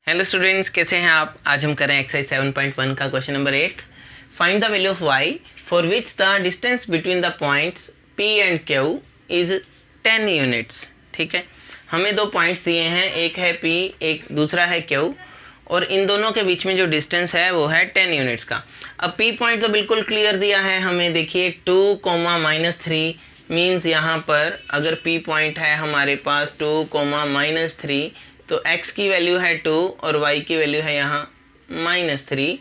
Hello students, कैसे हैं आप। आज हम करें एक्सरसाइज 7.1 का question number 8। Find the value of y for which the distance between the points p and q is 10 units. ठीक है, हमें दो पॉइंट्स दिए हैं, एक है p, एक दूसरा है q, और इन दोनों के बीच में जो डिस्टेंस है वो है 10 यूनिट्स का। अब p पॉइंट तो बिल्कुल क्लियर दिया है हमें, देखिए 2, -3 मीन्स यहाँ पर अगर p पॉइंट है हमारे पास 2, -3 तो x की वैल्यू है 2 और y की वैल्यू है यहाँ -3।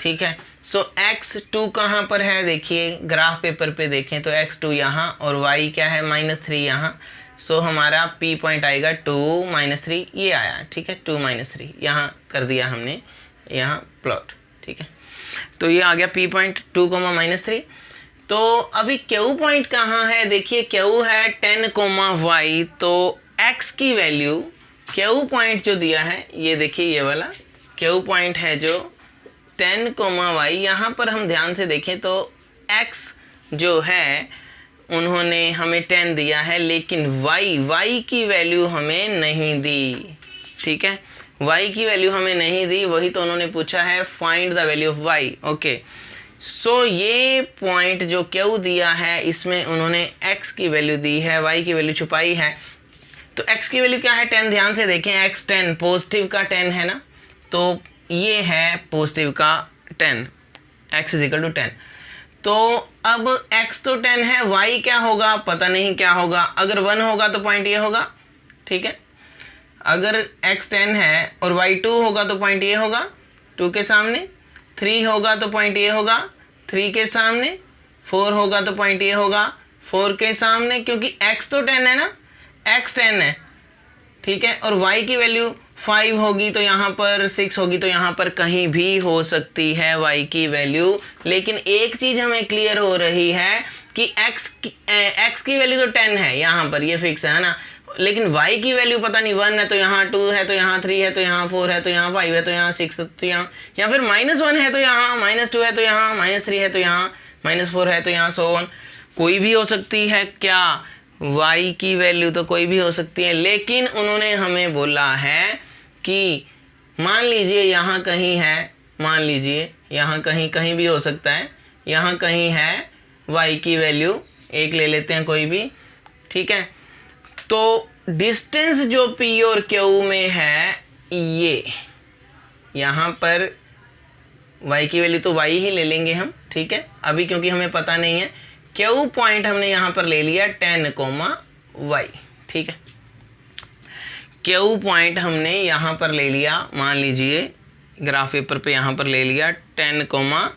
ठीक है, सो x2 कहाँ पर है, देखिए ग्राफ पेपर पे देखें तो x2 यहाँ और y क्या है -3 यहाँ। सो हमारा p पॉइंट आएगा 2, -3 ये आया। ठीक है, 2, -3 यहाँ कर दिया हमने, यहाँ प्लॉट। ठीक है, तो ये आ गया p पॉइंट 2, -3। तो अभी q पॉइंट कहाँ है, देखिए q है 10, y, तो x की वैल्यू Q पॉइंट जो दिया है ये देखिए, ये वाला Q पॉइंट है जो 10, y। यहाँ पर हम ध्यान से देखें तो x जो है उन्होंने हमें 10 दिया है, लेकिन y की वैल्यू हमें नहीं दी। ठीक है, y की वैल्यू हमें नहीं दी, वही तो उन्होंने पूछा है find the value of y। Okay, so ये पॉइंट जो Q दिया है इसमें उन्होंने x की वैल्यू दी है, y की वैल्यू छुपाई है। तो x की वैल्यू क्या है 10, ध्यान से देखें, x 10 पॉजिटिव का 10 है ना, तो ये है पॉजिटिव का 10, x = 10। तो अब x तो 10 है, y क्या होगा पता नहीं क्या होगा। अगर 1 होगा तो पॉइंट ये होगा। ठीक है, अगर x 10 है और y 2 होगा तो पॉइंट ये होगा 2 के सामने, 3 होगा तो पॉइंट ये होगा 3 के सामने, 4 होगा तो पॉइंट ये होगा 4 के सामने, क्योंकि x तो 10 है ना, x 10 है। ठीक है, और y की वैल्यू 5 होगी तो यहाँ पर 6 होगी, तो यहाँ पर कहीं भी हो सकती है y की वैल्यू। लेकिन एक चीज़ हमें क्लियर हो रही है कि x की वैल्यू तो 10 है, यहाँ पर ये फिक्स है ना, लेकिन y की वैल्यू पता नहीं 1 है तो यहाँ 2 है तो यहाँ 3 है तो यहाँ 4 है तो यहाँ 5 है तो यहाँ 6 तो यहाँ, या फिर -1 है तो यहाँ, -2 है तो यहाँ, -3 है तो यहाँ, -4 है तो यहाँ, सो ऑन। कोई भी हो सकती है क्या, y की वैल्यू तो कोई भी हो सकती है, लेकिन उन्होंने हमें बोला है कि मान लीजिए यहाँ कहीं है, मान लीजिए यहाँ कहीं भी हो सकता है, यहाँ कहीं है y की वैल्यू, एक ले लेते हैं कोई भी। ठीक है, तो डिस्टेंस जो p और q में है ये, यहाँ पर y की वैल्यू तो y ही ले लेंगे हम। ठीक है, अभी क्योंकि हमें पता नहीं है, Q पॉइंट हमने यहाँ पर ले लिया 10, y। ठीक है, Q पॉइंट हमने यहाँ पर ले लिया, मान लीजिए ग्राफ पेपर पे यहाँ पर ले लिया 10,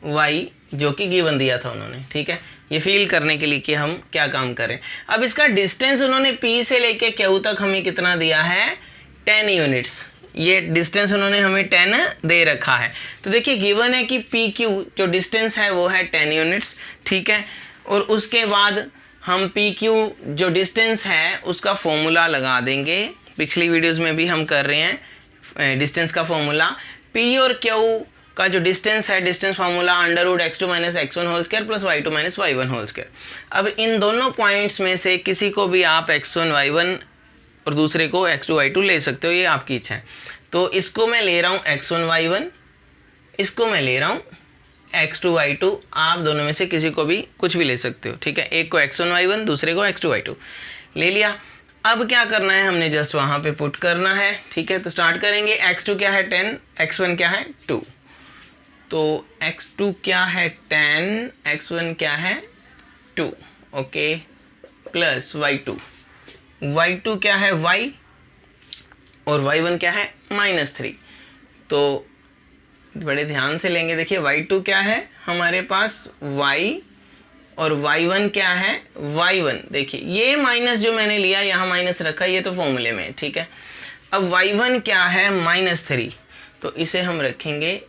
y, जो कि गिवन दिया था उन्होंने। ठीक है, ये फील करने के लिए कि हम क्या काम करें। अब इसका डिस्टेंस उन्होंने P से लेके Q तक हमें कितना दिया है 10 यूनिट्स। ये डिस्टेंस उन्होंने हमें 10 दे रखा है, तो देखिए गिवन है कि PQ जो डिस्टेंस है वो है 10 यूनिट्स। ठीक है, और उसके बाद हम PQ जो डिस्टेंस है उसका फॉर्मूला लगा देंगे, पिछली वीडियोस में भी हम कर रहे हैं डिस्टेंस का फॉर्मूला। P और Q का जो डिस्टेंस है, distance formula √x2 - x1² + y2 - y1²। अब इन दोनों पॉइंट्स में से किसी को भी आप x1 y1 और दूसरे को x2 y2 ले सकते हो, ये आपकी इच्छा है। तो इसको मैं ले रहा हूँ x1 y1, इसको मैं ले रहा हूँ x2 y2, आप दोनों में से किसी को भी कुछ भी ले सकते हो। ठीक है, एक को x1 y1, दूसरे को x2 y2 ले लिया। अब क्या करना है, हमने जस्ट वहाँ पे पुट करना है। ठीक है, तो स्टार्ट करेंगे। x2 क्या है 10, x1 क्या है 2, तो x2 क्या है 10, x1 क्या है 2, ओके, प्लस y2 क्या है y, और y1 क्या है -3। तो बड़े ध्यान से लेंगे, देखिए y2 क्या है हमारे पास y, और y1 क्या है y1। देखिए ये माइनस जो मैंने लिया यहाँ माइनस रखा, ये तो फॉर्मूले में। ठीक है, अब y1 क्या है -3, तो इसे हम रखेंगे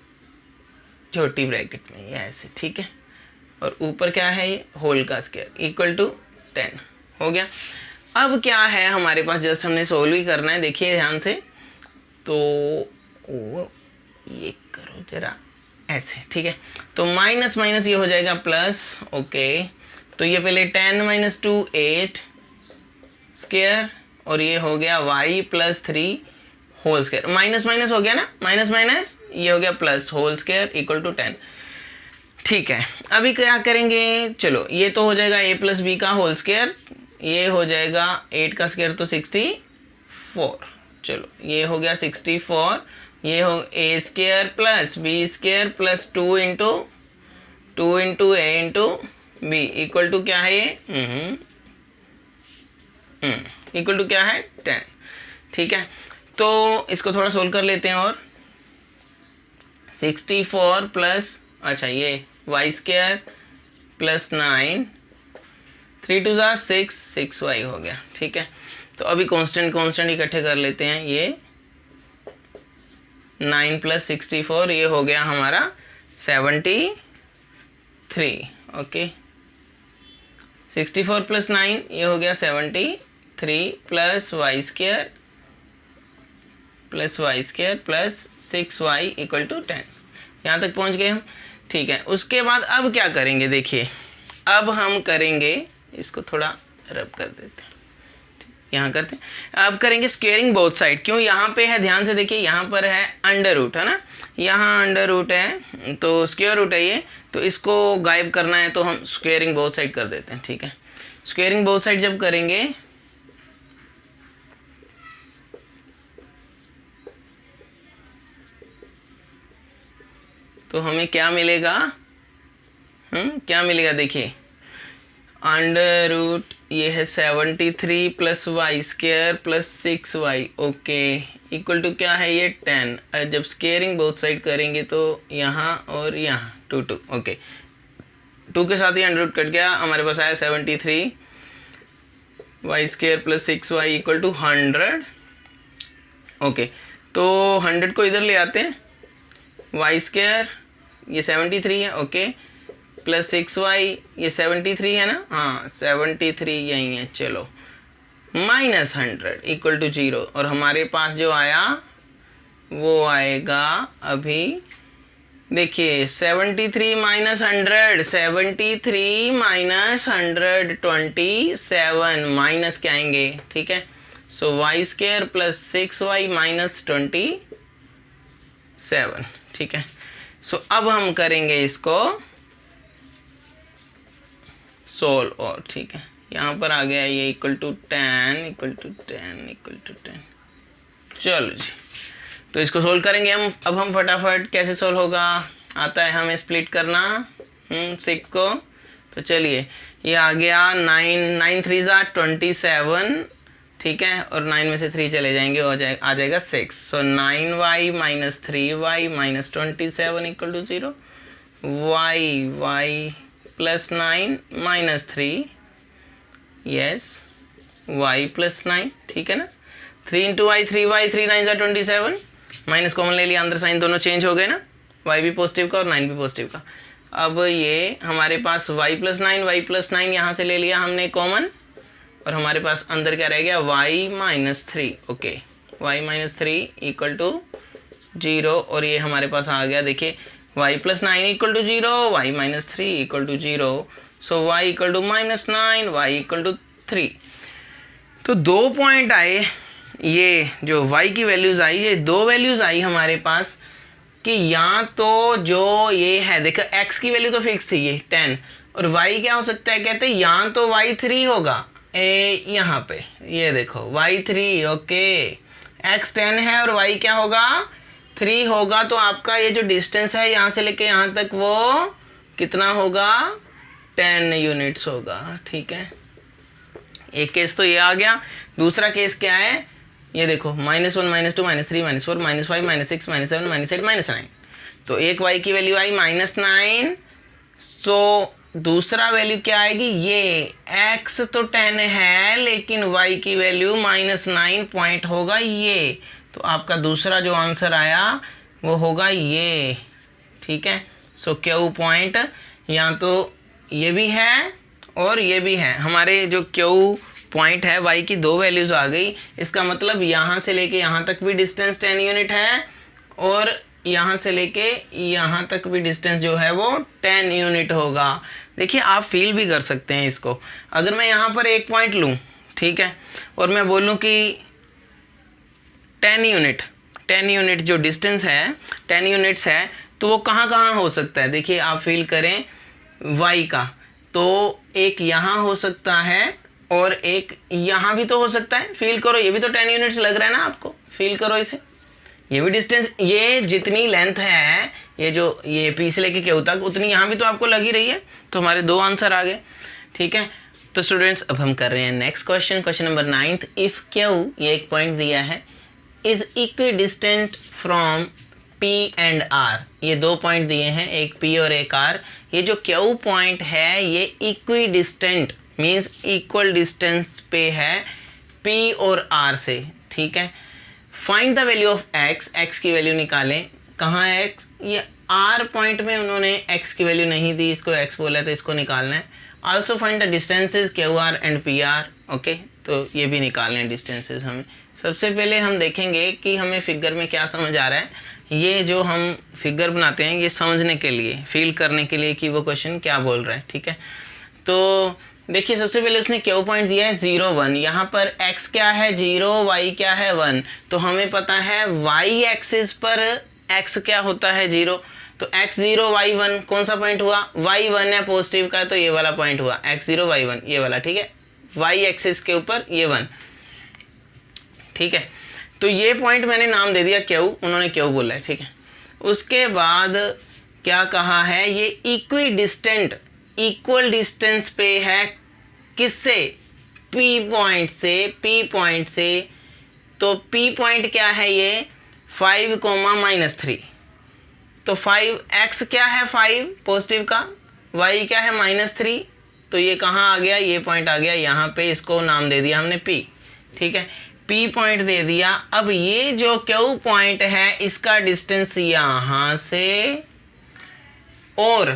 छोटी ब्रैकेट में, ये ऐसे। ठीक है, और ऊपर क्या है ये होल का स्क्वायर = 10 हो गया। अब क्या है हमारे पास, जस्ट हमने सोल्व ही करना है, देखिए ध्यान से। तो ये करो जरा ऐसे। ठीक है, तो माइनस माइनस ये हो जाएगा प्लस। ओके, तो ये पहले 10 - 2 8 स्क्वायर, और ये हो गया y + 3 whole square, minus minus हो गया ना, माइनस माइनस ये हो गया plus, whole square equal to 10। ठीक है, अभी क्या करेंगे, चलो ये तो हो जाएगा a प्लस बी का होल स्क्वायर, ये हो जाएगा 8 का स्क्वायर तो 64, चलो ये हो गया 64, ये हो a square plus B square plus 2 into a into B equal to क्या है ये, इक्वल टू क्या है 10। ठीक है, तो इसको थोड़ा सोल्व कर लेते हैं, और 64 प्लस, अच्छा ये वाई स्क्वायर प्लस 9, 3 2 ज़ा 6, 6y हो गया। ठीक है, तो अभी कांस्टेंट इकट्ठे कर लेते हैं, ये 9 प्लस 64 ये हो गया हमारा 73। ओके, 64 प्लस 9 ये हो गया 73 plus Y square plus 6y equal to 10। यहाँ तक पहुँच गए हम। ठीक है, उसके बाद अब क्या करेंगे, देखिए अब हम करेंगे, इसको थोड़ा रब कर देते हैं, यहाँ करते हैं, अब करेंगे स्क्वेयरिंग बोथ साइड। क्यों, यहाँ पे है, ध्यान से देखिए, यहाँ पर है अंडर रूट, है ना, यहाँ अंडर रूट है तो स्क्वेयर रूट है ये, तो इसको गायब करना है तो हम स्क्वेयरिंग बोथ साइड कर देते हैं। ठीक है, स्क्वेयरिंग बोथ साइड जब करेंगे तो हमें क्या मिलेगा, क्या मिलेगा, देखिए अंडर रूट ये है 73 plus Y square plus 6y, okay, equal to क्या है ये 10। जब स्क्वेयरिंग बोथ साइड करेंगे तो यहाँ और यहाँ 2 2, ओके, 2 के साथ ही अंडर रूट कट गया, हमारे पास आया 73 Y square plus 6y equal to 100। Okay, तो 100 को इधर ले आते हैं, वाई स्क्वायर ये 73 है, ओके, प्लस 6y ये 73 है ना, हाँ 73 यही है, चलो, माइनस 100 इक्वल टू 0, और हमारे पास जो आया वो आएगा अभी, देखिए 73 माइनस 100, 73 माइनस 127 माइनस क्या आएंगे। ठीक है, so Y square plus 6y minus 27। ठीक है, सो अब हम करेंगे इसको सोल्व, और ठीक है यहाँ पर आ गया ये इक्वल टू 10 इक्वल टू 10। चलो जी, तो इसको सोल्व करेंगे हम। अब हम फटाफट कैसे सोल्व होगा, आता है हमें स्प्लिट करना 6 को, तो चलिए ये आ गया 9 3 ज़ा 27, ठीक है, और 9 में से 3 चले जाएंगे, आ जाएगा 6, so 9y minus 3y minus 27 equal to 0, y plus 9 minus 3, yes y plus 9, ठीक है ना, 3 इंटू वाई 3y, 3 9 ज़ा 27, माइनस कॉमन ले लिया, अंदर साइन दोनों चेंज हो गए ना, y भी पॉजिटिव का और 9 भी पॉजिटिव का। अब ये हमारे पास y प्लस 9 यहाँ से ले लिया हमने कॉमन, और हमारे पास अंदर क्या रह गया y minus 3, okay, y minus 3 equal to 0, और ये हमारे पास आ गया, देखिए y plus 9 equal to 0, y minus 3 equal to 0, so y equal to minus 9, y equal to 3। तो 2 पॉइंट आए, ये जो y की वैल्यूज़ आई, ये 2 वैल्यूज़ आई हमारे पास कि या तो जो ये है, देखो x की वैल्यू तो फिक्स थी ये 10, और y क्या हो सकता है, कहते हैं या तो y 3 होगा, यहाँ पे ये देखो y 3, ओके, x 10 है और y क्या होगा 3 होगा, तो आपका ये जो डिस्टेंस है यहाँ से लेके यहाँ तक वो कितना होगा 10 यूनिट्स होगा। ठीक है, एक केस तो ये आ गया। दूसरा केस क्या है, ये देखो -1 -2 -3 -4 -5 -6 -7 -8 -9, तो एक y की वैल्यू आई -9, तो दूसरा वैल्यू क्या आएगी, ये x तो 10 है लेकिन y की वैल्यू -9 पॉइंट होगा ये, तो आपका दूसरा जो आंसर आया वो होगा ये। ठीक है, सो क्यू पॉइंट यहाँ तो ये भी है और ये भी है, हमारे जो क्यू पॉइंट है y की 2 वैल्यूज़ आ गई, इसका मतलब यहाँ से लेके यहाँ तक भी डिस्टेंस 10 यूनिट है, और यहाँ से लेके यहाँ तक भी डिस्टेंस जो है वो 10 यूनिट होगा। देखिए आप फील भी कर सकते हैं इसको, अगर मैं यहाँ पर एक पॉइंट लूँ, ठीक है, और मैं बोलूँ कि 10 यूनिट, 10 यूनिट जो डिस्टेंस है 10 यूनिट्स है, तो वो कहाँ कहाँ हो सकता है। देखिए आप फील करें y का, तो एक यहाँ हो सकता है और एक यहाँ भी तो हो सकता है। फील करो, ये भी तो 10 यूनिट्स लग रहा है ना आपको, फील करो इसे, ये भी डिस्टेंस, ये जितनी लेंथ है ये जो ये पी से लेके क्यू तक उतनी यहाँ भी तो आपको लग ही रही है। तो हमारे 2 आंसर आ गए, ठीक है। तो स्टूडेंट्स अब हम कर रहे हैं next question, question number 9। If Q, ये एक पॉइंट दिया है, is equidistant from P and R, ये 2 पॉइंट दिए हैं, एक पी और एक आर। ये जो क्यू पॉइंट है ये equi distant means equal distance पे है पी और आर से, ठीक है। Find the value of x, x की वैल्यू निकालें। कहाँ है एक्स, ये आर पॉइंट में उन्होंने एक्स की वैल्यू नहीं दी, इसको एक्स बोला तो इसको निकालना है। Also find the distances Q R and P R, okay, तो ये भी निकालने हैं डिस्टेंसेस हमें। सबसे पहले हम देखेंगे कि हमें फिगर में क्या समझ आ रहा है। ये जो हम फिगर बनाते हैं ये समझने के लिए, फील करने के लिए कि वो क्वेश्चन क्या बोल रहा है, ठीक है। तो देखिए सबसे पहले उसने क्यू पॉइंट दिया है 0 1, यहाँ पर x क्या है 0, y क्या है 1, तो हमें पता है y एक्सिस पर x क्या होता है 0, तो x 0 y 1 कौन सा पॉइंट हुआ, y 1 है पॉजिटिव का, तो ये वाला पॉइंट हुआ x 0 y 1, ये वाला, ठीक है। y एक्सिस के ऊपर ये 1, ठीक है। तो ये पॉइंट मैंने नाम दे दिया क्यू, उन्होंने क्यू बोला है, ठीक है। उसके बाद क्या कहा है, ये इक्वी डिस्टेंट, इक्वल डिस्टेंस पे है किससे, P पॉइंट से, P पॉइंट से। तो P पॉइंट क्या है ये 5, -3, तो 5x क्या है 5 पॉजिटिव का, y क्या है -3, तो ये कहाँ आ गया, ये पॉइंट आ गया यहाँ पे, इसको नाम दे दिया हमने P, ठीक है। P पॉइंट दे दिया। अब ये जो Q पॉइंट है इसका डिस्टेंस यहाँ से और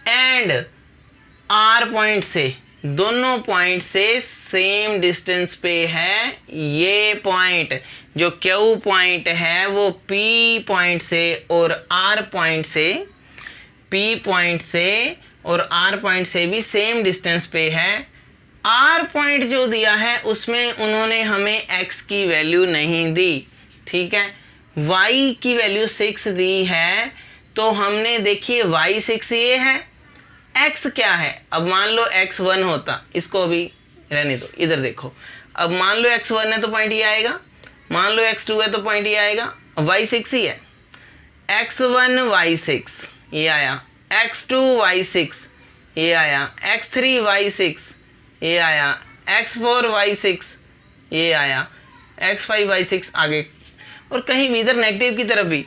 एंड R पॉइंट से, दोनों पॉइंट से सेम डिस्टेंस पे है। ये पॉइंट जो Q पॉइंट है वो P पॉइंट से और R पॉइंट से, P पॉइंट से और R पॉइंट से भी सेम डिस्टेंस पे है। R पॉइंट जो दिया है उसमें उन्होंने हमें x की वैल्यू नहीं दी, ठीक है। y की वैल्यू 6 दी है, तो हमने देखिए y 6 ये है, x क्या है। अब मान लो x 1 होता, इसको अभी रहने दो, इधर देखो। अब मान लो x 1 है तो पॉइंट ये आएगा, मान लो x 2 है तो पॉइंट ये आएगा, y 6 ही है, x 1 y 6 ये आया, x 2 y 6 ये आया, x 3 y 6 ये आया, x4 y6 ये आया, x5 y6 आगे। और कहीं भी इधर नेगेटिव की तरफ भी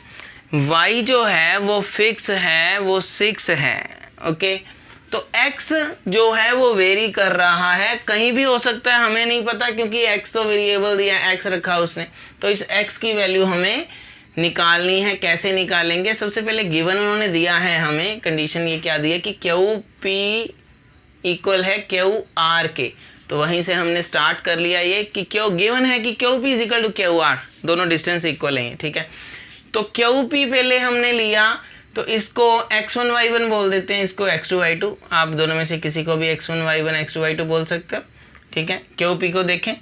y जो है वो फिक्स है, वो 6 है, ओके। तो x जो है वो वेरी कर रहा है, कहीं भी हो सकता है, हमें नहीं पता क्योंकि x तो वेरिएबल दिया है, x रखा उसने। तो इस x की वैल्यू हमें निकालनी है। कैसे निकालेंगे, सबसे पहले गिवन उन्होंने दिया है हमें, कंडीशन ये क्या दिया कि QP इक्वल है QR के, तो वहीं से हमने स्टार्ट कर लिया ये कि क्यों गिवन है कि QP is equal to QR, दोनों डिस्टेंस इक्वल हैं, ठीक है। तो QP पहले हमने लिया, तो इसको x1 y1 बोल देते हैं, इसको x2 y2, आप दोनों में से किसी को भी x1 y1 x2 y2 बोल सकते हो, ठीक है। QP को देखें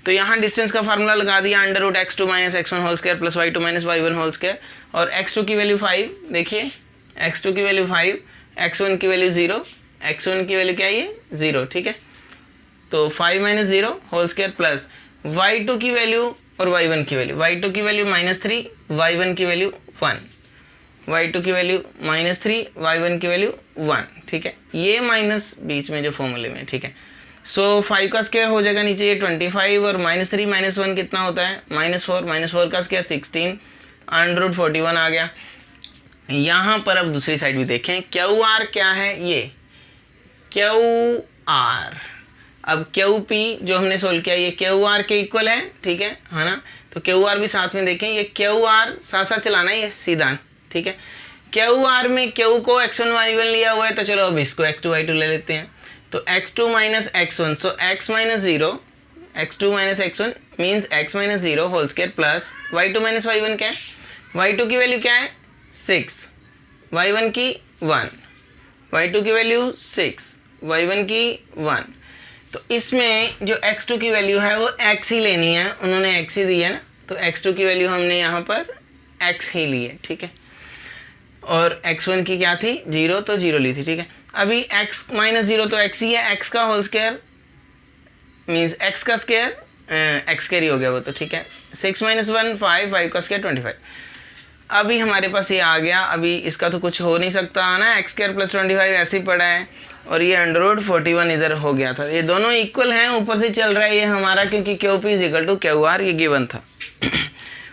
तो यहाँ डिस्टेंस का फार्मूला लगा दिया, √x2 - x1 whole square plus y2 - y1 whole square, और x2 की वैल्यू 5, देखिए x2 की वैल्यू 5, x1 की वैल्यू 0, x1 की वैल्यू क्या है ये 0, ठीक है। तो 5 - 0 होल स्क्वायर प्लस y2 की वैल्यू और y1 की वैल्यू, y2 की वैल्यू -3, y1 की वैल्यू 1, y2 की वैल्यू -3, y1 की वैल्यू 1, ठीक है। ये माइनस बीच में जो फॉर्मूले में, ठीक है। सो 5 का स्क्वायर हो जाएगा नीचे ये 25, और -3 - 1 कितना होता है -4, -4 का स्क्वायर 16, √41 आ गया। यहाँ पर अब दूसरी साइड भी देखें, QR क्या है, ये QR। अब QP जो हमने सोल्व किया ये QR के इक्वल है, ठीक है ना। तो QR भी साथ में देखें, ये QR साथ साथ चलाना है ये सीधा, ठीक है। QR में Q को x1 y1 लिया हुआ है, तो चलो अब इसको x2 y2 ले लेते हैं। तो x2 - x1, so x - 0, x2 - x1 means x - 0 whole square plus y2 - y1 क्या है, y2 की वैल्यू क्या है 6, y1 की 1, y2 की वैल्यू 6, y1 की 1। तो इसमें जो x2 की वैल्यू है वो x ही लेनी है, उन्होंने x ही दी है ना, तो x2 की वैल्यू हमने यहाँ पर x ही लिए, ठीक है। और x1 की क्या थी 0, तो 0 ली थी, ठीक है। अभी x माइनस 0 तो x ही है, x का होल स्क्वायर मीन्स x का स्क्वायर, x स्क्वायर ही हो गया वो तो, ठीक है। 6 माइनस 1 5, 5 का स्क्वायर 25। अभी हमारे पास ये आ गया, अभी इसका तो कुछ हो नहीं सकता ना, x स्क्वायर प्लस 25 ऐसे ही पड़ा है, और ये अंडर रूट 41 इधर हो गया था। ये दोनों इक्वल हैं, ऊपर से चल रहा है ये हमारा, क्योंकि Q P is equal to Q R, ये गिवन था।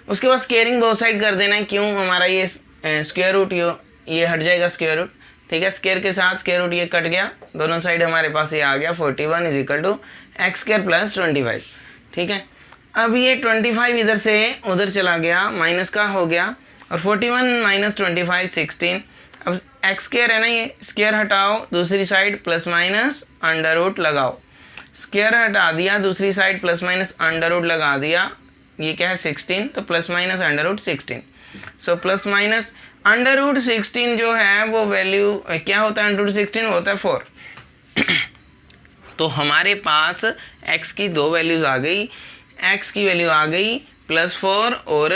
उसके बाद स्केयरिंग बोथ साइड कर देना है, क्यों हमारा ये स्क्वायर रूट ये हट जाएगा स्क्वायर रूट, ठीक है। स्क्वायर के साथ स्क्वायर रूट ये कट गया, दोनों साइड हमारे पास ये आ गया 41 is equal to X square plus 25, ठीक है। अब ये 25 इधर से उधर चला गया, माइनस का हो गया, और 41 माइनस 25 16। अब एक्स स्क्वायर है ना, ये स्क्वायर हटाओ, दूसरी side plus minus under root लगाओ, स्क्वायर हटा दिया, दूसरी side plus minus under root लगा दिया, ये क्या है 16, तो plus minus under root 16। So plus minus under root 16 जो है वो वैल्यू क्या होता है, अंडर रूट 16 होता है 4। तो हमारे पास x की दो वैल्यूज़ आ गई, x की वैल्यू आ गई +4 और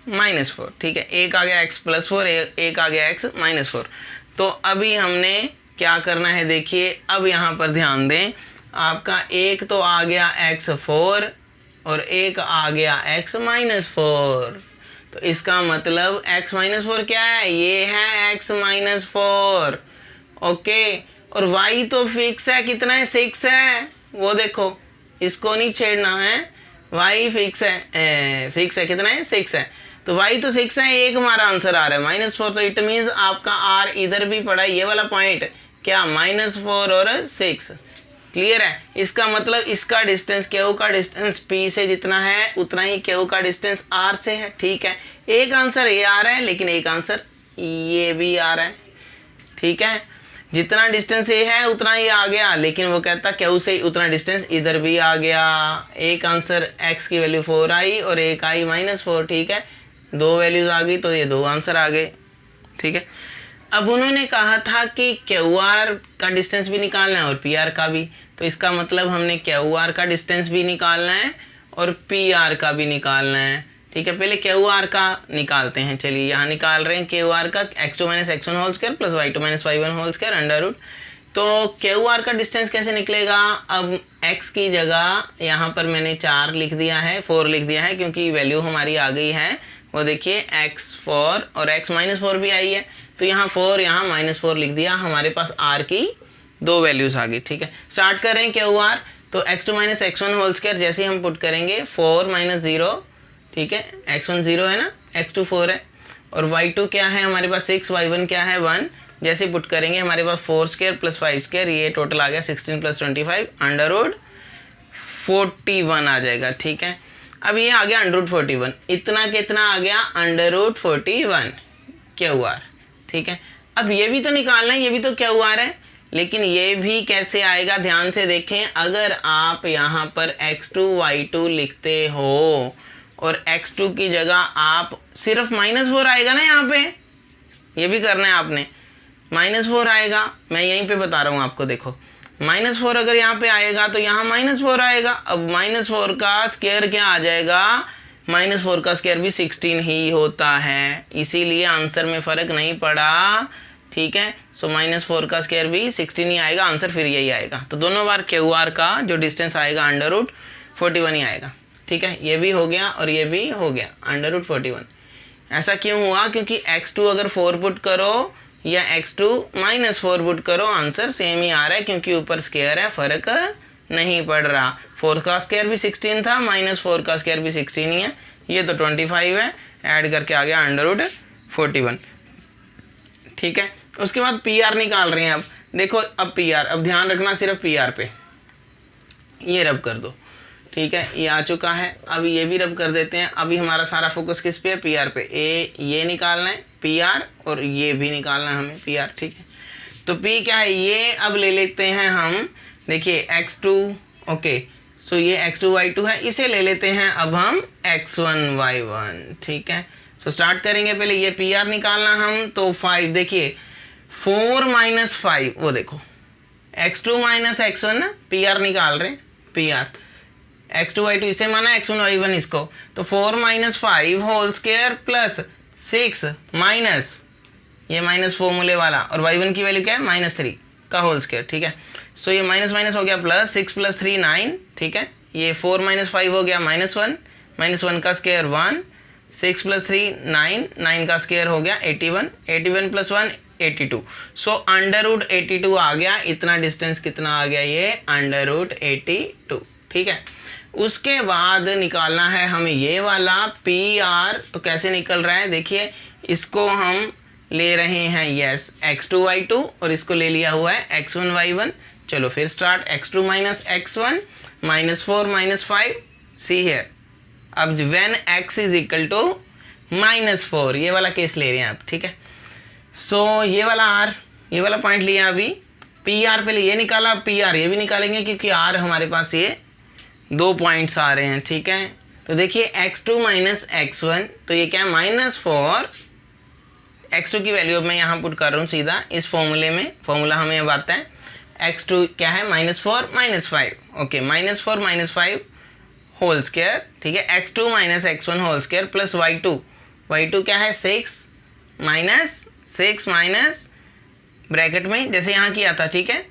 -4, ठीक है। एक आ गया x +4, एक आ गया x -4। तो अभी हमने क्या करना है देखिए, अब यहाँ पर ध्यान दें, आपका एक तो आ गया x 4 और एक आ गया x -4। तो इसका मतलब x -4 क्या है, ये है x -4, ओके। और y तो फिक्स है, कितना है 6 है, वो देखो इसको नहीं छेड़ना है, y फिक्स है कितना है 6 है, तो y तो 6 है, एक हमारा आंसर आ रहा है -4। तो इट मीन्स आपका r इधर भी पड़ा है, ये वाला पॉइंट क्या -4 और 6, क्लियर है। इसका मतलब इसका डिस्टेंस क्यू का डिस्टेंस p से जितना है उतना ही क्यू का डिस्टेंस r से है, ठीक है। एक आंसर ये आ रहा है, लेकिन एक आंसर ये भी आ रहा है, ठीक है। जितना डिस्टेंस ये है उतना ही आ गया, लेकिन वो कहता क्यू से उतना डिस्टेंस इधर भी आ गया। एक आंसर x की वैल्यू 4 आई और एक आई -4, ठीक है। दो वैल्यूज आ गई तो ये दो आंसर आ गए, ठीक है। अब उन्होंने कहा था कि क्यू आर का डिस्टेंस भी निकालना है और पी आर का भी, तो इसका मतलब हमने क्यू आर का डिस्टेंस भी निकालना है और पी आर का भी निकालना है, ठीक है। पहले क्यू आर का निकालते हैं, चलिए यहाँ निकाल रहे हैं क्यू आर का, x2 - x1 whole square plus y2 - y1 whole square under root. तो क्यू आर का डिस्टेंस कैसे निकलेगा, अब x की जगह यहाँ पर मैंने 4 लिख दिया है, 4 लिख दिया है, क्योंकि वैल्यू हमारी आ गई है, वो देखिए x4 और x -4 भी आई है, तो यहाँ 4 यहाँ -4 लिख दिया, हमारे पास r की दो वैल्यूज़ आ गई, ठीक है। स्टार्ट करें क्यू आर, तो x2 - x1 होल स्क्वायर जैसे हम पुट करेंगे 4 - 0, ठीक है। x1 0 है ना, x2 4 है, और y2 क्या है हमारे पास 6, y1 क्या है 1, जैसे पुट करेंगे हमारे पास 4 स्क्वायर प्लस 5 स्क्वायर, ये टोटल आ गया 16 + 25 अंडर रूट 41 आ जाएगा, ठीक है। अब ये आ गया अंडर रूट 41, इतना कितना आ गया अंडर रूट 41 क्यू आर, ठीक है। अब ये भी तो निकालना है, ये भी तो क्यू आर है, लेकिन ये भी कैसे आएगा ध्यान से देखें। अगर आप यहाँ पर x2 y2 लिखते हो और x2 की जगह आप सिर्फ -4 आएगा ना, यहाँ पे ये भी करना है आपने, -4 आएगा, मैं यहीं पे बता रहा हूँ आपको, देखो -4 अगर यहाँ पे आएगा तो यहाँ -4 आएगा। अब -4 का स्क्वायर क्या आ जाएगा, -4 का स्क्वायर भी 16 ही होता है, इसीलिए आंसर में फ़र्क नहीं पड़ा, ठीक है। सो -4 का स्क्वायर भी 16 ही आएगा, आंसर फिर यही आएगा। तो दोनों बार क्यू आर का जो डिस्टेंस आएगा अंडर रूट 41 ही आएगा, ठीक है। ये भी हो गया और ये भी हो गया अंडर रूट 41। ऐसा क्यों हुआ, क्योंकि x2 अगर 4 पुट करो या x2 -4 पुट करो, आंसर सेम ही आ रहा है, क्योंकि ऊपर स्क्वायर है, फ़र्क नहीं पड़ रहा। 4 का स्क्वायर भी 16 था, -4 का स्क्वायर भी 16 ही है, ये तो 25 है, ऐड करके आ गया अंडर रूट 41, ठीक है। उसके बाद पी आर निकाल रहे हैं। अब देखो, अब पी आर, अब ध्यान रखना सिर्फ पी आर पे, ये रब कर दो, ठीक है। ये आ चुका है, अब ये भी रब कर देते हैं। अभी हमारा सारा फोकस किस पे है, पी आर पे। ये निकालना है पी आर और ये भी निकालना है हमें पी आर, ठीक है। तो पी क्या है, ये अब ले लेते हैं हम, देखिए x2, ओके, सो ये x2 y2 है, इसे ले लेते हैं अब हम x1 y1, ठीक है। सो स्टार्ट करेंगे, पहले ये पी आर निकालना हम, तो 5, देखिए 4 - 5, वो देखो x2 - x1 ना, पी आर निकाल रहे हैं, पी आर x2 y2 इसे माना, x1 y1 इसको, तो 4 - 5 होल स्क्वायर प्लस 6 माइनस ये माइनस फॉर्मूले वाला, और y1 की वैल्यू क्या है -3 का होल स्क्वायर, ठीक है। सो ये माइनस माइनस हो गया प्लस, 6 + 3 9, ठीक है। ये 4 - 5 हो गया -1, -1 का स्क्वायर 1, 6 + 3 9, 9 का स्क्वायर हो गया 81, 81 + 1 82। सो √82 आ गया। इतना डिस्टेंस कितना आ गया, ये √82, ठीक है। उसके बाद निकालना है हमें ये वाला PR। तो कैसे निकल रहा है देखिए, इसको हम ले रहे हैं यस x2 y2 और इसको ले लिया हुआ है x1 y1। चलो फिर स्टार्ट, x2 - x1 -4 -5 सी है। अब व्हेन x = -4 ये वाला केस ले रहे हैं आप, ठीक है। सो ये वाला r, ये वाला पॉइंट लिया अभी, PR पहले ये निकाला, PR ये भी निकालेंगे क्योंकि r हमारे पास ये 2 पॉइंट्स आ रहे हैं, ठीक है। तो देखिए x2 - x1, तो ये क्या है -4, x2 की वैल्यू अब मैं यहाँ पुट कर रहा हूँ सीधा इस फॉर्मूले में। फॉर्मूला हमें अब आता है, x2 क्या है -4 -5, ओके, -4 -5 होल स्क्वायर, ठीक है। x2 - x1 whole square plus y2 क्या है 6 माइनस ब्रैकेट में जैसे यहाँ किया था, ठीक है,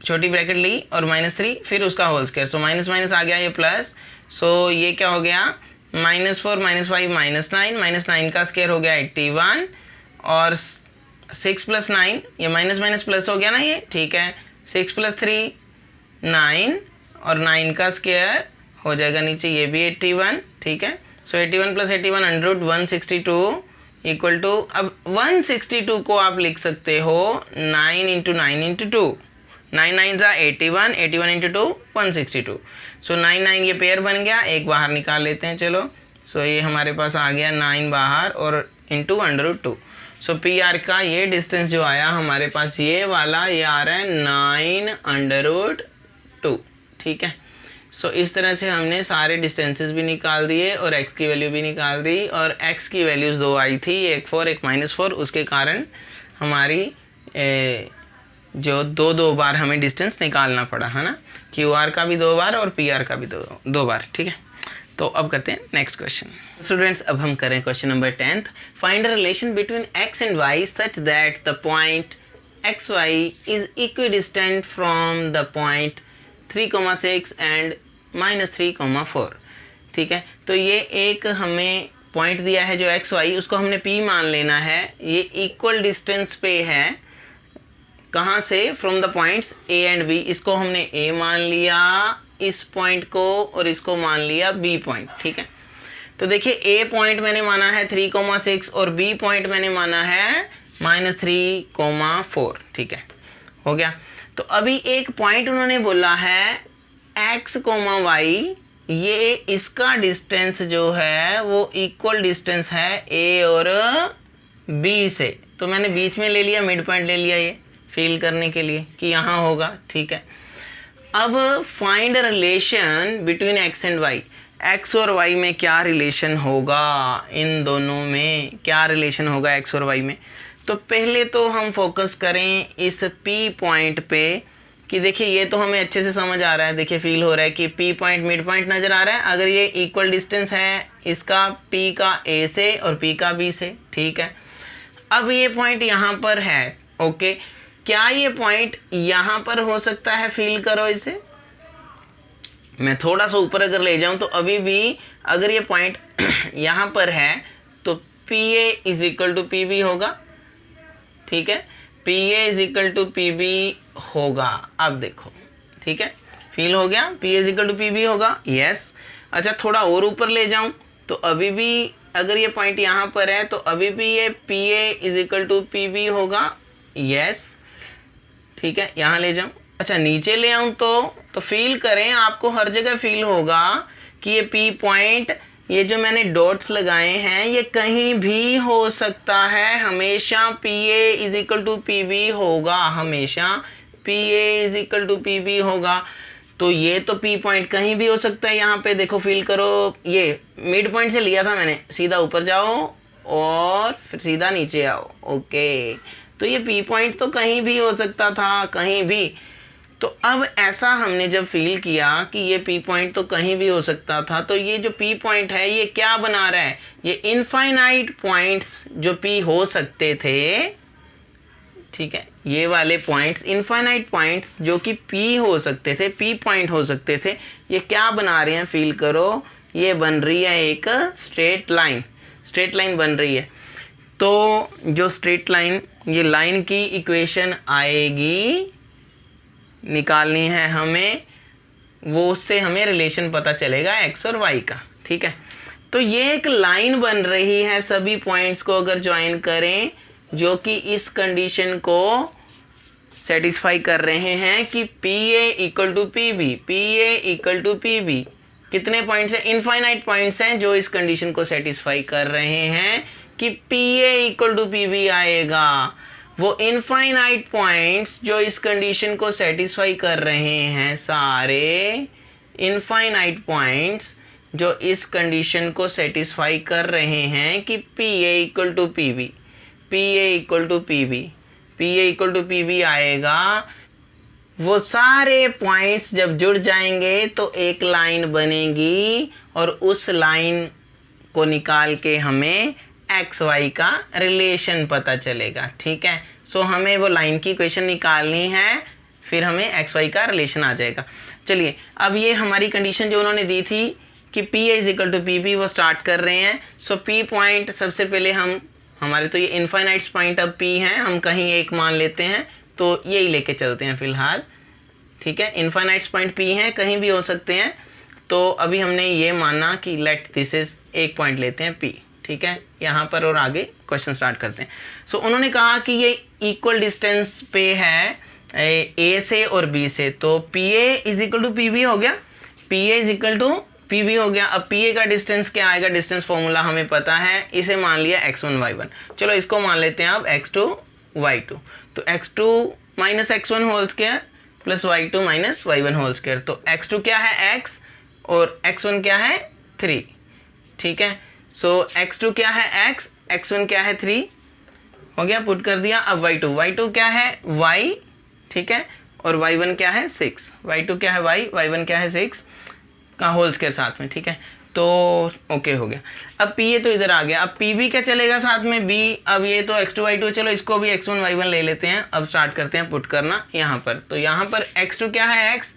छोटी ब्रैकेट ली और -3 फिर उसका whole square. So minus minus आ गया ये प्लस। सो ये क्या हो गया -4 -5 -9, -9 का स्क्वायर हो गया 81 और 6 + 9 ये माइनस माइनस प्लस हो गया ना ये, ठीक है। 6 + 3 9 और 9 का स्क्वायर हो जाएगा नीचे, ये भी 81, ठीक है। सो 81 + 81 162 इक्वल टू, अब 162 को आप लिख सकते हो 9 × 9 × 2, 9 9 = 81, 81 × 2 162। सो 9 9 ये पेयर बन गया, एक बाहर निकाल लेते हैं चलो। सो ये हमारे पास आ गया 9 बाहर और इंटू √2। सो PR का ये डिस्टेंस जो आया हमारे पास ये वाला, ये आ रहा है 9 √2, ठीक है। सो इस तरह से हमने सारे डिस्टेंसेस भी निकाल दिए और x की वैल्यू भी निकाल दी, और x की वैल्यूज़ 2 आई थी, एक 4 एक -4, उसके कारण हमारी जो दो बार हमें डिस्टेंस निकालना पड़ा, है ना। QR का भी 2 बार और PR का भी दो बार, ठीक है। तो अब करते हैं नेक्स्ट क्वेश्चन। स्टूडेंट्स अब हम करें question number 10th। Find a relation between x and y such that the point xy is equidistant from the point 3,6 and -3,4, ठीक है। तो ये एक हमें पॉइंट दिया है जो xy, उसको हमने P मान लेना है। ये इक्वल डिस्टेंस पे है, कहाँ से, from the points A and B। इसको हमने A मान लिया इस पॉइंट को, और इसको मान लिया B पॉइंट, ठीक है। तो देखिए A पॉइंट मैंने माना है 3,6 और B पॉइंट मैंने माना है -3,4, ठीक है, हो गया। तो अभी एक पॉइंट उन्होंने बोला है x, y, ये इसका डिस्टेंस जो है वो इक्वल डिस्टेंस है A और B से। तो मैंने बीच में ले लिया, मिड पॉइंट ले लिया ये फील करने के लिए कि यहाँ होगा, ठीक है। अब find relation between x and y, x और y में क्या रिलेशन होगा, इन दोनों में क्या रिलेशन होगा x और y में। तो पहले तो हम फोकस करें इस P पॉइंट पे कि देखिए ये तो हमें अच्छे से समझ आ रहा है, देखिए फील हो रहा है कि P पॉइंट मिड पॉइंट नज़र आ रहा है। अगर ये इक्वल डिस्टेंस है इसका P का A से और P का B से, ठीक है। अब ये पॉइंट यहाँ पर है, ओके, क्या ये पॉइंट यहाँ पर हो सकता है, फील करो इसे। मैं थोड़ा सा ऊपर अगर ले जाऊँ तो अभी भी अगर ये पॉइंट यहाँ पर है तो PA = PB होगा, ठीक है। PA = PB होगा। अब देखो, ठीक है, फील हो गया, PA = PB होगा, यस। अच्छा थोड़ा और ऊपर ले जाऊँ तो अभी भी अगर ये पॉइंट यहाँ पर है तो अभी भी ये PA = PB होगा, यस, ठीक है। यहाँ ले जाऊँ, अच्छा नीचे ले आऊँ तो फील करें, आपको हर जगह फील होगा कि ये P पॉइंट, ये जो मैंने डॉट्स लगाए हैं ये कहीं भी हो सकता है, हमेशा PA = PB होगा, हमेशा PA = PB होगा। तो ये तो P पॉइंट कहीं भी हो सकता है। यहाँ पे देखो फील करो, ये मिड पॉइंट से लिया था मैंने, सीधा ऊपर जाओ और फिर सीधा नीचे आओ, ओके। तो ये P पॉइंट तो कहीं भी हो सकता था, कहीं भी। तो अब ऐसा हमने जब फील किया कि ये पी पॉइंट तो कहीं भी हो सकता था, तो ये जो पी पॉइंट है ये क्या बना रहा है, ये इनफाइनाइट पॉइंट्स जो पी हो सकते थे, ठीक है, ये वाले पॉइंट्स इनफाइनाइट पॉइंट्स जो कि पी हो सकते थे, पी पॉइंट हो सकते थे, ये क्या बना रहे हैं, फील करो, ये बन रही है एक स्ट्रेट लाइन बन रही है। तो जो स्ट्रेट लाइन, ये लाइन की इक्वेशन आएगी, निकालनी है हमें, वो उससे हमें रिलेशन पता चलेगा एक्स और वाई का, ठीक है। तो ये एक लाइन बन रही है, सभी पॉइंट्स को अगर ज्वाइन करें जो कि इस कंडीशन को सेटिस्फाई कर रहे हैं कि P A equal to P B, P A equal to P B. कितने पॉइंट्स हैं, इनफाइनाइट पॉइंट्स हैं जो इस कंडीशन को सेटिस्फाई कर रहे हैं कि P A equal to P B आएगा। वो इनफाइनाइट पॉइंट्स जो इस कंडीशन को सेटिस्फाई कर रहे हैं, सारे इनफाइनाइट पॉइंट्स जो इस कंडीशन को सेटिस्फाई कर रहे हैं कि P A equal to P B, P A equal to P B, P A equal to P B आएगा। वो सारे पॉइंट्स जब जुड़ जाएंगे तो एक लाइन बनेगी और उस लाइन को निकाल के हमें एक्स वाई का रिलेशन पता चलेगा, ठीक है। सो हमें वो लाइन की इक्वेशन निकालनी है, फिर हमें एक्स वाई का रिलेशन आ जाएगा। चलिए, अब ये हमारी कंडीशन जो उन्होंने दी थी कि P A is equal to P B, वो स्टार्ट कर रहे हैं। सो पी पॉइंट सबसे पहले हमारे तो ये इनफाइनाइट पॉइंट अब पी हैं, हम कहीं एक मान लेते हैं, तो यही लेके चलते हैं फ़िलहाल, ठीक है। इनफाइनाइट पॉइंट पी हैं, कहीं भी हो सकते हैं, तो अभी हमने ये माना कि लेट दिस इज एक पॉइंट लेते हैं पी, ठीक है, यहाँ पर, और आगे क्वेश्चन स्टार्ट करते हैं। सो उन्होंने कहा कि ये इक्वल डिस्टेंस पे है ए से और बी से, तो P A is equal to P B हो गया, P A is equal to P B हो गया। अब पी ए का डिस्टेंस क्या आएगा, डिस्टेंस फॉर्मूला हमें पता है, इसे मान लिया x1 y1, चलो इसको मान लेते हैं अब x2 y2, तो x2 minus x1 whole square plus y2 minus y1 whole square, तो x2 क्या है x और x1 क्या है 3, ठीक है। सो x2 क्या है x, x1 क्या है 3, हो गया, पुट कर दिया। अब y2 क्या है y, ठीक है, और y1 क्या है 6, y2 क्या है y, y1 क्या है 6 का होल स्क्वायर साथ में, ठीक है, तो ओके हो गया। अब पी ए तो इधर आ गया, अब पी बी क्या चलेगा साथ में बी, अब ये तो x2 y2, चलो इसको भी x1 y1 ले लेते हैं। अब स्टार्ट करते हैं पुट करना यहाँ पर, तो यहाँ पर x2 क्या है x,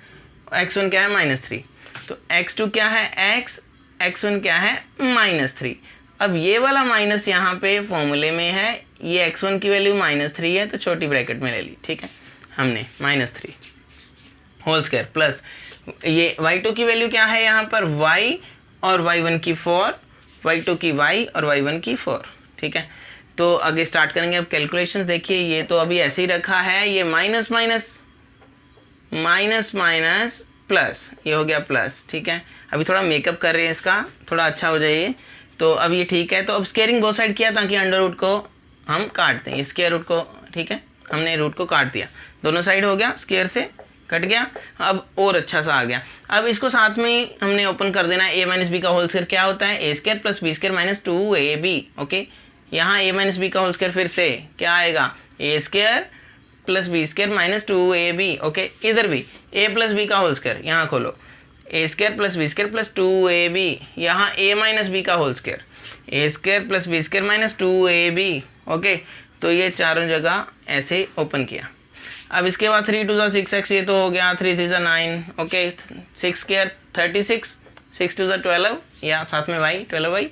x1 क्या है -3, तो x2 क्या है x, x1 क्या है -3। अब ये वाला माइनस यहाँ पे फॉर्मूले में है, ये x1 की वैल्यू -3 है, तो छोटी ब्रैकेट में ले ली, ठीक है, हमने -3 होल स्क्वायर प्लस ये y2 की वैल्यू क्या है यहाँ पर y और y1 की 4, y2 की y और y1 की 4, ठीक है। तो आगे स्टार्ट करेंगे। अब कैलकुलेशंस देखिए, ये तो अभी ऐसे ही रखा है, ये minus minus minus minus plus, ये हो गया प्लस, ठीक है। अभी थोड़ा मेकअप कर रहे हैं इसका, थोड़ा अच्छा हो जाइए, तो अब ये ठीक है। तो अब स्क्वायरिंग बोथ साइड किया ताकि अंडर रूट को हम काट दें, स्क्वायर रूट को, ठीक है, हमने रूट को काट दिया, दोनों साइड हो गया, स्क्वायर से कट गया, अब और अच्छा सा आ गया। अब इसको साथ में ही हमने ओपन कर देना है, ए माइनस बी का होल स्क्वायर क्या होता है, A square plus B square minus 2ab, okay. यहाँ ए माइनस बी का होल स्क्वायर फिर से क्या आएगा, A square plus B square minus 2ab, okay. इधर भी ए प्लस बी का होल स्क्वायर, यहाँ खोलो, A square plus B square plus 2ab, यहाँ ए माइनस बी का whole square, A square plus B square minus 2ab, okay. तो ये चारों जगह ऐसे ओपन किया। अब इसके बाद 3 2 6x, ये तो हो गया, 3 3 9, ओके, 6 स्क्वायर 36, 6 2 12, या साथ में y 12y,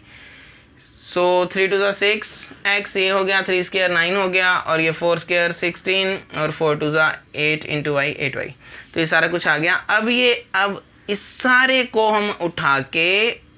सो 3 2 6x, ये हो गया, 3 स्क्वायर 9 हो गया, और ये 4 स्क्वायर 16, और 4 2 8 इंटू y 8y, तो ये सारा कुछ आ गया। अब इस सारे को हम उठा के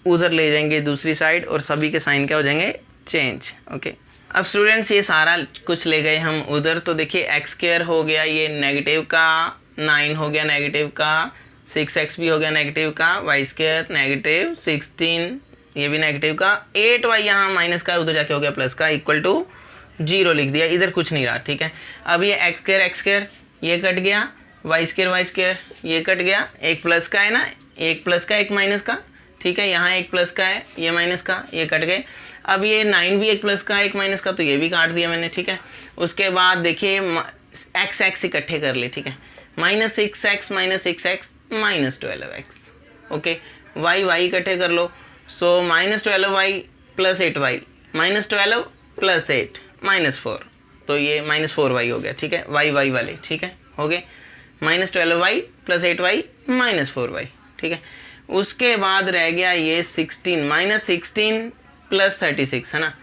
उधर ले जाएंगे दूसरी साइड, और सभी के साइन क्या हो जाएंगे, चेंज, ओके। अब स्टूडेंट्स ये सारा कुछ ले गए हम उधर, तो देखिए एक्स स्क्वायर हो गया ये नेगेटिव का, 9 हो गया नेगेटिव का, 6x भी हो गया नेगेटिव का, वाई स्क्वायर नेगेटिव 16, ये भी नेगेटिव का, 8y यहाँ माइनस का, उधर जाके हो गया प्लस का, इक्वल टू 0 लिख दिया, इधर कुछ नहीं रहा, ठीक है। अब ये एक्स स्क्वायर ये कट गया, वाई स्क्वायर ये कट गया, एक प्लस का है ना, एक प्लस का एक माइनस का, ठीक है, यहाँ एक प्लस का है, ये माइनस का, ये कट गए। अब ये 9 भी एक प्लस का एक माइनस का, तो ये भी काट दिया मैंने, ठीक है। उसके बाद देखिए एक्स इकट्ठे कर ले, ठीक है, -6x minus 12x। Okay, y इकट्ठे कर लो। सो -12y + 8y, -12 + 8 -4, तो ये -4y हो गया। ठीक है, y वाले, ठीक है, हो गए। -12y + 8y -4y, ठीक है। उसके बाद रह गया ये 16, -16 + 36 है ना,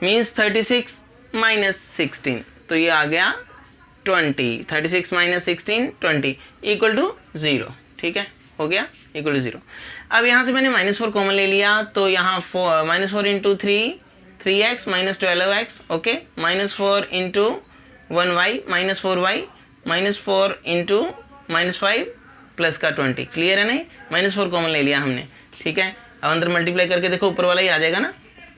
मीन्स 36 - 16, तो ये आ गया 20। 36 - 16 20 = 0, ठीक है, हो गया = 0। अब यहाँ से मैंने -4 कॉमन ले लिया, तो यहाँ -4 × 3x -12x, okay, -4 × 1y -4y, -4 × -5 plus का 20, क्लियर है नहीं? -4 कॉमन ले लिया हमने, ठीक है। अब अंदर मल्टीप्लाई करके देखो, ऊपर वाला ही आ जाएगा ना,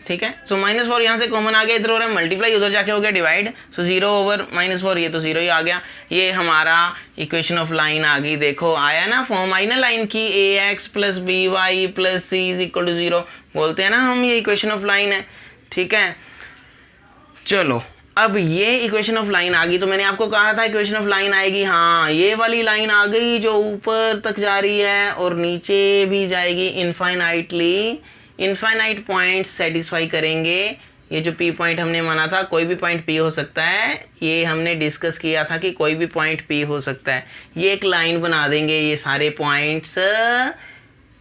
ठीक है। सो -4 यहाँ से कॉमन आ गया, इधर हो रहा है मल्टीप्लाई, उधर जाके हो गया डिवाइड। सो 0/-4, ये तो 0 ही आ गया। ये हमारा इक्वेशन ऑफ लाइन आ गई। देखो आया ना, फॉर्म आई ना लाइन की, ax + by + c = 0, बोलते हैं ना हम, ये इक्वेशन ऑफ लाइन है, ठीक है। चलो, अब ये इक्वेशन ऑफ लाइन आ गई, तो मैंने आपको कहा था इक्वेशन ऑफ लाइन आएगी, हाँ ये वाली लाइन आ गई जो ऊपर तक जा रही है और नीचे भी जाएगी इनफाइनाइटली। इनफाइनाइट पॉइंट्स सेटिस्फाई करेंगे। ये जो P पॉइंट हमने माना था, कोई भी पॉइंट P हो सकता है, ये हमने डिस्कस किया था कि कोई भी पॉइंट P हो सकता है। ये एक लाइन बना देंगे, ये सारे पॉइंट्स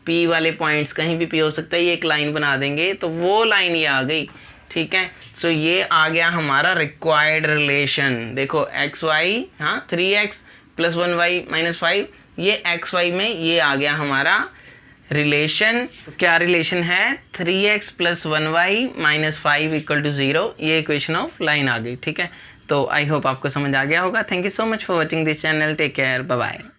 P वाले पॉइंट्स कहीं भी P हो सकता है, ये एक लाइन बना देंगे, तो वो लाइन ये आ गई, ठीक है। सो ये आ गया हमारा रिक्वायर्ड रिलेशन। देखो xy, हाँ 3x + 1y - 5, ये xy में ये आ गया हमारा रिलेशन। क्या रिलेशन है? 3x + 1y - 5 = 0, ये इक्वेशन ऑफ लाइन आ गई, ठीक है। तो आई होप आपको समझ आ गया होगा। Thank you so much for watching this channel. Take care, bye bye.